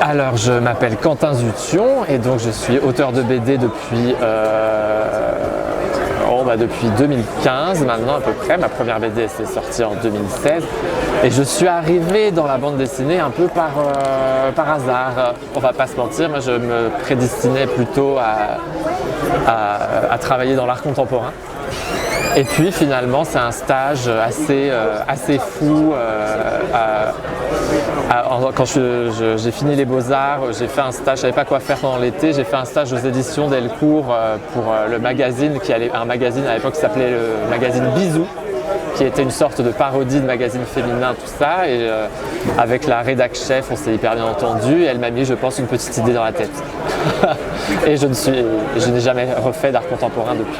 Alors, je m'appelle Quentin Zution et donc je suis auteur de BD depuis 2015 maintenant à peu près. Ma première BD s'est sortie en 2016 et je suis arrivé dans la bande dessinée un peu par hasard. On va pas se mentir, moi je me prédestinais plutôt à travailler dans l'art contemporain. Et puis finalement c'est un stage assez fou. Quand j'ai fini les Beaux-Arts, j'ai fait un stage, je savais pas quoi faire pendant l'été, j'ai fait un stage aux éditions Delcourt pour le magazine, un magazine à l'époque qui s'appelait le magazine Bisous, qui était une sorte de parodie de magazine féminin, tout ça. Et avec la rédac chef, on s'est hyper bien entendu et elle m'a mis, je pense, une petite idée dans la tête. Et je n'ai jamais refait d'art contemporain depuis.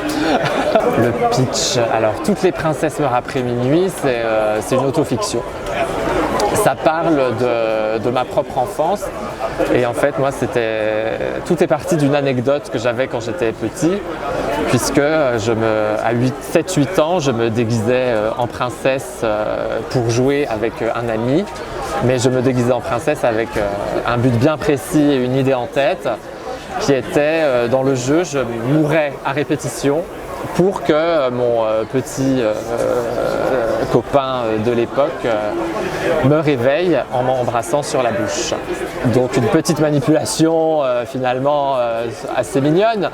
Le pitch, alors Toutes les princesses meurent après minuit, c'est une autofiction. Ça parle de ma propre enfance et en fait moi tout est parti d'une anecdote que j'avais quand j'étais petit, puisque à 7-8 ans je me déguisais en princesse pour jouer avec un ami, mais je me déguisais en princesse avec un but bien précis et une idée en tête qui était dans le jeu, je mourrais à répétition pour que mon petit copain de l'époque me réveille en m'embrassant sur la bouche. Donc une petite manipulation finalement assez mignonne,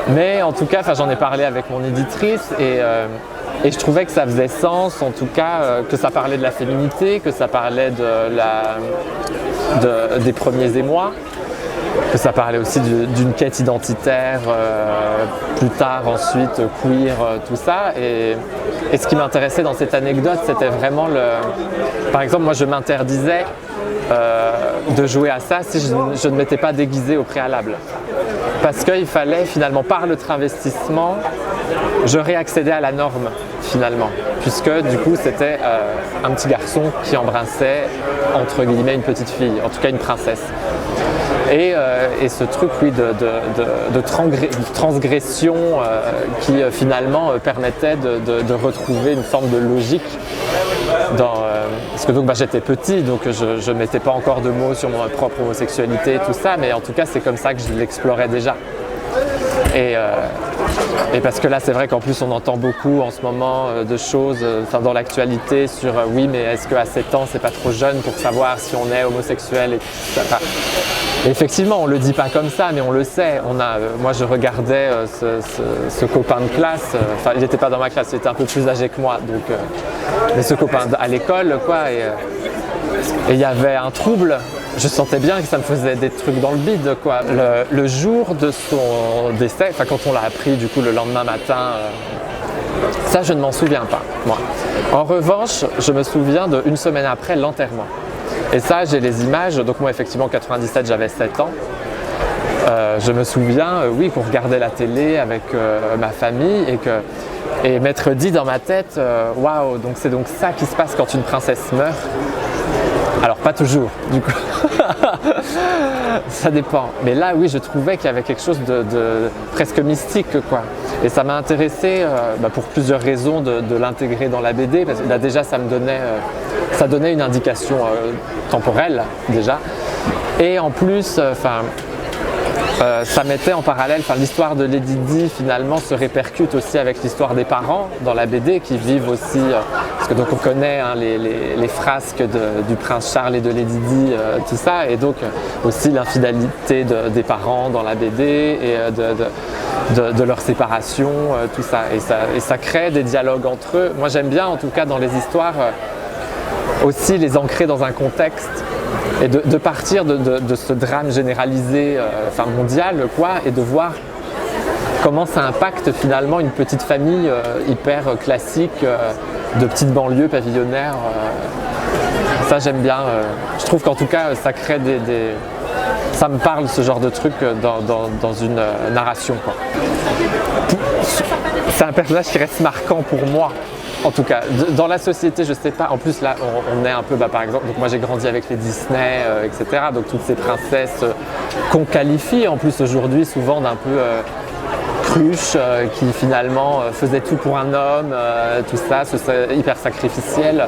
mais en tout cas j'en ai parlé avec mon éditrice et je trouvais que ça faisait sens, en tout cas que ça parlait de la féminité, que ça parlait des premiers émois, que ça parlait aussi d'une quête identitaire, plus tard ensuite queer, tout ça. Et ce qui m'intéressait dans cette anecdote, c'était vraiment par exemple, moi je m'interdisais de jouer à ça si je ne m'étais pas déguisée au préalable. Parce qu'il fallait finalement, par le travestissement, je réaccédais à la norme finalement. Puisque du coup c'était un petit garçon qui embrassait entre guillemets une petite fille, en tout cas une princesse. Et ce truc oui, de transgression qui finalement permettait de retrouver une forme de logique. Parce que donc j'étais petit, donc je ne mettais pas encore de mots sur ma propre homosexualité et tout ça, mais en tout cas c'est comme ça que je l'explorais déjà. Et parce que là c'est vrai qu'en plus on entend beaucoup en ce moment de choses dans l'actualité sur oui mais est-ce qu'à 7 ans c'est pas trop jeune pour savoir si on est homosexuel et tout ça. Effectivement, on ne le dit pas comme ça, mais on le sait. Moi, je regardais ce copain de classe. Il n'était pas dans ma classe, il était un peu plus âgé que moi. Mais ce copain à l'école, quoi. Et il y avait un trouble. Je sentais bien que ça me faisait des trucs dans le bide, quoi. Le jour de son décès, quand on l'a appris, du coup, le lendemain matin, ça, je ne m'en souviens pas, moi. En revanche, je me souviens d'une semaine après l'enterrement. Et ça, j'ai les images. Donc moi, effectivement, en 97, j'avais 7 ans. Je me souviens, oui, qu'on regardait la télé avec ma famille et m'être dit dans ma tête, waouh, donc c'est donc ça qui se passe quand une princesse meurt. Alors pas toujours, du coup. Ça dépend. Mais là, oui, je trouvais qu'il y avait quelque chose de presque mystique, quoi. Et ça m'a intéressé pour plusieurs raisons de l'intégrer dans la BD. Parce que là, déjà, ça donnait une indication temporelle, déjà. Et en plus, ça mettait en parallèle, l'histoire de Lady Di finalement se répercute aussi avec l'histoire des parents dans la BD qui vivent aussi, parce que donc on connaît les frasques du prince Charles et de Lady Di, tout ça, et donc aussi l'infidélité des parents dans la BD et de leur séparation, tout ça. Et ça crée des dialogues entre eux. Moi j'aime bien en tout cas dans les histoires aussi les ancrer dans un contexte. Et de partir de ce drame généralisé, mondial, quoi, et de voir comment ça impacte finalement une petite famille hyper classique de petite banlieue pavillonnaire. Ça j'aime bien. Je trouve qu'en tout cas ça crée ça me parle ce genre de truc dans une narration, quoi. C'est un personnage qui reste marquant pour moi. En tout cas, dans la société, je sais pas. En plus, là, on est un peu, par exemple, donc moi j'ai grandi avec les Disney, etc. Donc toutes ces princesses qu'on qualifie en plus aujourd'hui souvent d'un peu autruche qui finalement faisait tout pour un homme, tout ça, c'est hyper sacrificiel.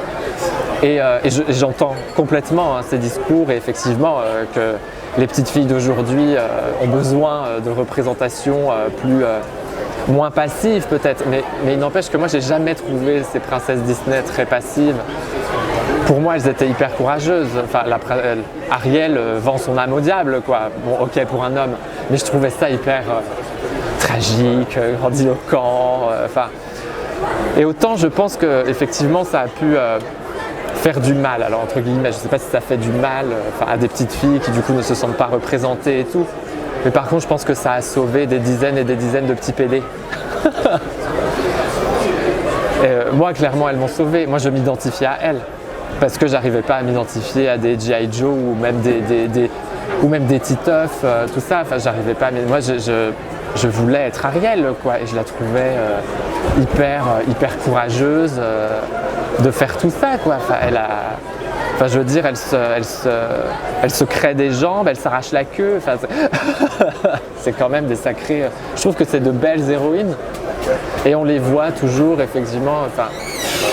Et j'entends complètement ces discours et effectivement que les petites filles d'aujourd'hui ont besoin de représentations moins passives peut-être, mais il n'empêche que moi j'ai jamais trouvé ces princesses Disney très passives. Pour moi elles étaient hyper courageuses. Enfin, Ariel vend son âme au diable quoi. Bon ok pour un homme, mais je trouvais ça hyper tragique, grandiloquent. Et autant je pense que effectivement ça a pu faire du mal, alors entre guillemets, je ne sais pas si ça fait du mal à des petites filles qui du coup ne se sentent pas représentées et tout, mais par contre je pense que ça a sauvé des dizaines et des dizaines de petits PD. Moi clairement elles m'ont sauvé, moi je m'identifiais à elles, parce que j'arrivais pas à m'identifier à des G.I. Joe ou même des Titeuf, tout ça, enfin j'arrivais pas, mais moi je voulais être Ariel quoi, et je la trouvais hyper courageuse de faire tout ça quoi. Je veux dire, elle se crée des jambes, elle s'arrache la queue. C'est quand même des sacrés. Je trouve que c'est de belles héroïnes et on les voit toujours effectivement,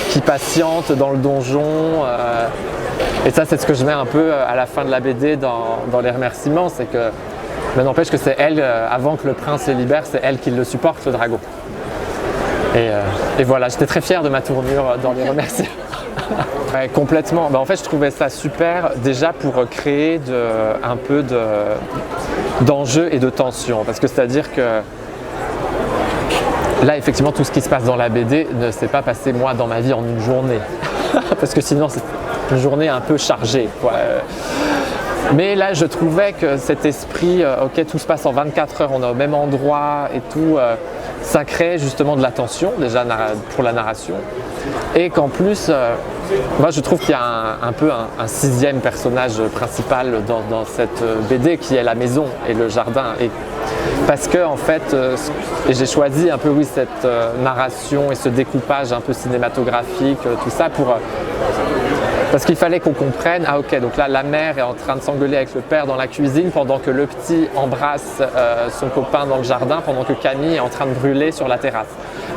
qui patientent dans le donjon. Et ça, c'est ce que je mets un peu à la fin de la BD dans les remerciements, c'est que, mais n'empêche que c'est elle, avant que le prince les libère, c'est elle qui le supporte, le dragon. Et voilà, j'étais très fier de ma tournure dans les remerciements. Ouais, complètement. En fait, je trouvais ça super déjà pour créer un peu d'enjeu et de tension. Parce que c'est-à-dire que là, effectivement, tout ce qui se passe dans la BD ne s'est pas passé moi dans ma vie en une journée. Parce que sinon, c'est une journée un peu chargée, quoi. Mais là, je trouvais que cet esprit, ok, tout se passe en 24 heures, on est au même endroit et tout, ça crée justement de la tension, déjà pour la narration. Et qu'en plus, moi je trouve qu'il y a un peu un sixième personnage principal dans cette BD qui est la maison et le jardin. Et parce que en fait, et j'ai choisi un peu cette narration et ce découpage un peu cinématographique, tout ça parce qu'il fallait qu'on comprenne, ah ok, donc là la mère est en train de s'engueuler avec le père dans la cuisine pendant que le petit embrasse son copain dans le jardin, pendant que Camille est en train de brûler sur la terrasse.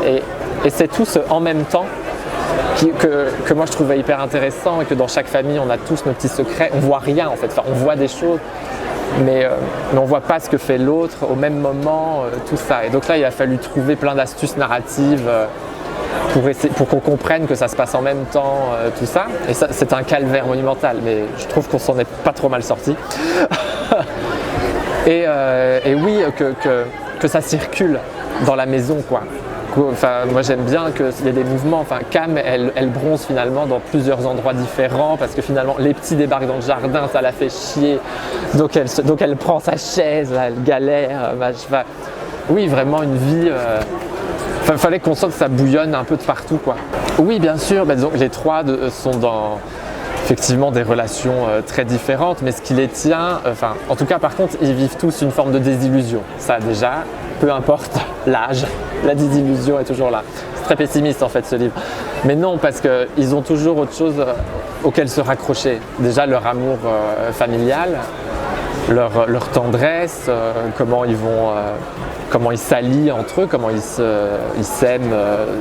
Et c'est tout ce en même temps que moi je trouvais hyper intéressant, et que dans chaque famille on a tous nos petits secrets, on voit rien en fait, on voit des choses, mais on ne voit pas ce que fait l'autre au même moment, tout ça. Et donc là il a fallu trouver plein d'astuces narratives pour qu'on comprenne que ça se passe en même temps, tout ça. Et ça, c'est un calvaire monumental, mais je trouve qu'on s'en est pas trop mal sorti. et oui, que ça circule dans la maison, quoi. Moi j'aime bien qu'il y ait des mouvements. Cam, elle bronze finalement dans plusieurs endroits différents parce que finalement les petits débarquent dans le jardin, ça la fait chier. Donc elle prend sa chaise, elle galère. Oui, vraiment une vie. Il fallait qu'on sente que ça bouillonne un peu de partout, quoi. Oui, bien sûr, disons que les trois sont dans effectivement des relations très différentes, mais ce qui les tient, en tout cas par contre, ils vivent tous une forme de désillusion. Ça déjà, peu importe l'âge, la désillusion est toujours là. C'est très pessimiste en fait ce livre. Mais non, parce qu'ils ont toujours autre chose auquel se raccrocher. Déjà leur amour familial, leur tendresse, comment ils s'allient entre eux, comment ils s'aiment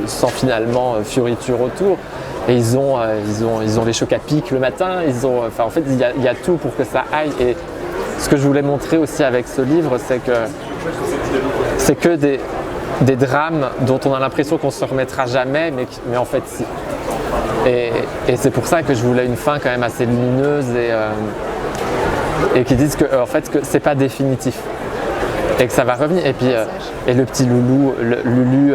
sans finalement fioriture autour. Et ils ont les chocs à pic le matin, en fait il y a tout pour que ça aille. Et ce que je voulais montrer aussi avec ce livre, c'est que des drames dont on a l'impression qu'on ne se remettra jamais, mais en fait si. Et c'est pour ça que je voulais une fin quand même assez lumineuse et qui disent que en fait que c'est pas définitif et que ça va revenir. Et puis et le petit Lulu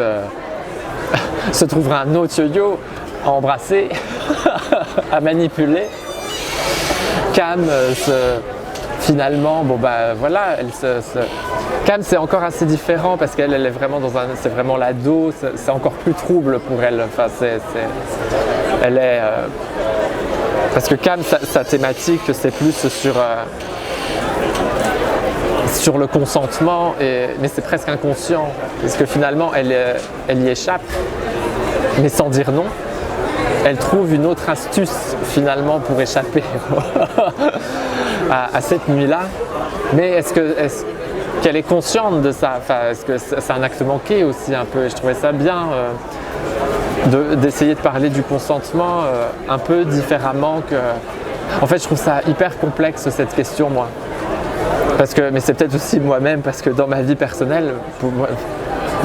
se trouvera un autre yo-yo à embrasser, à manipuler. Cam finalement, voilà, Cam c'est encore assez différent parce qu'elle est vraiment c'est vraiment l'ado, c'est encore plus trouble pour elle. Elle est parce que Cam sa thématique c'est plus sur le consentement, mais c'est presque inconscient parce que finalement elle y échappe, mais sans dire non. Elle trouve une autre astuce finalement pour échapper à cette nuit-là. Mais qu'elle est consciente de ça, parce que c'est un acte manqué aussi un peu, et je trouvais ça bien d'essayer de parler du consentement un peu différemment que... En fait, je trouve ça hyper complexe cette question, moi. Mais c'est peut-être aussi moi-même, parce que dans ma vie personnelle, pour moi,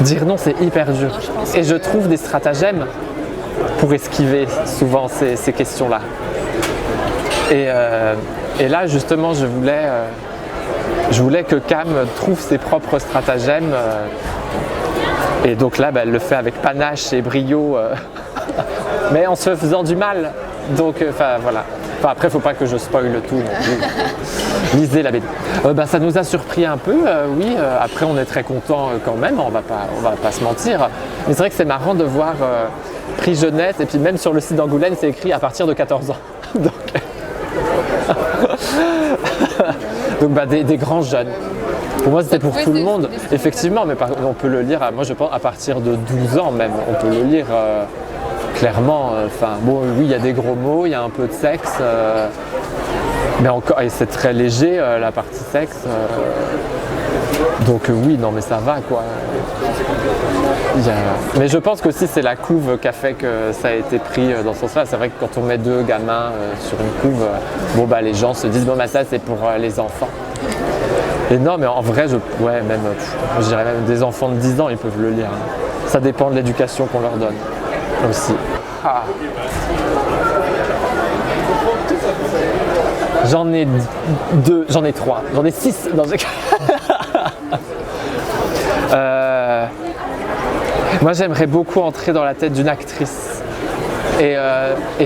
dire non, c'est hyper dur. Et je trouve des stratagèmes pour esquiver souvent ces questions-là. Et là, justement, je voulais que Cam trouve ses propres stratagèmes. Et donc là, elle le fait avec panache et brio, mais en se faisant du mal. Donc, voilà. Après, il ne faut pas que je spoile tout non plus. Lisez la BD. Ça nous a surpris un peu, oui. Après, on est très content quand même, on va pas se mentir. Mais c'est vrai que c'est marrant de voir prix jeunesse, et puis même sur le site d'Angoulême, c'est écrit à partir de 14 ans. Donc des grands jeunes. Pour moi, c'était pour tout le monde, effectivement, mais on peut le lire, moi je pense, à partir de 12 ans même, on peut le lire clairement. Bon, oui, il y a des gros mots, il y a un peu de sexe, mais encore, et c'est très léger, la partie sexe. Donc oui, non, mais ça va, quoi. Mais je pense qu'aussi c'est la couve qui a fait que ça a été pris dans ce sens-là. C'est vrai que quand on met deux gamins sur une couve, les gens se disent ça c'est pour les enfants. Et non, mais en vrai, je dirais même des enfants de 10 ans, ils peuvent le lire. Ça dépend de l'éducation qu'on leur donne aussi. Ah. J'en ai 2, j'en ai 3, j'en ai 6 dans ce cas. Moi, j'aimerais beaucoup entrer dans la tête d'une actrice. Et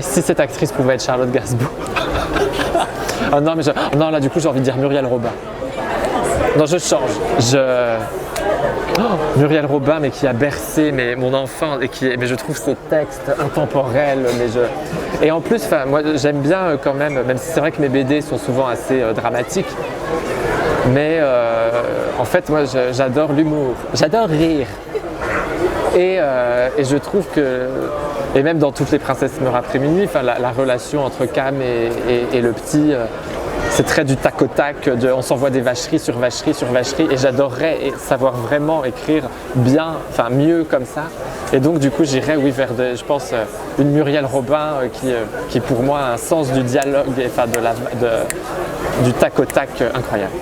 si cette actrice pouvait être Charlotte Gainsbourg. Non, là, du coup, j'ai envie de dire Muriel Robin. Non, je change. Muriel Robin, mais qui a bercé mon enfant, mais je trouve ses textes intemporels. Et en plus, moi, j'aime bien quand même si c'est vrai que mes BD sont souvent assez dramatiques. Mais en fait, moi, j'adore l'humour. J'adore rire. Et je trouve que, et même dans Toutes les princesses meurent après minuit, la relation entre Cam et le petit, c'est très du tac au tac, on s'envoie des vacheries sur vacheries sur vacheries, et j'adorerais savoir vraiment écrire bien, mieux comme ça. Et donc du coup j'irais vers je pense une Muriel Robin qui pour moi a un sens du dialogue et du tac au tac incroyable.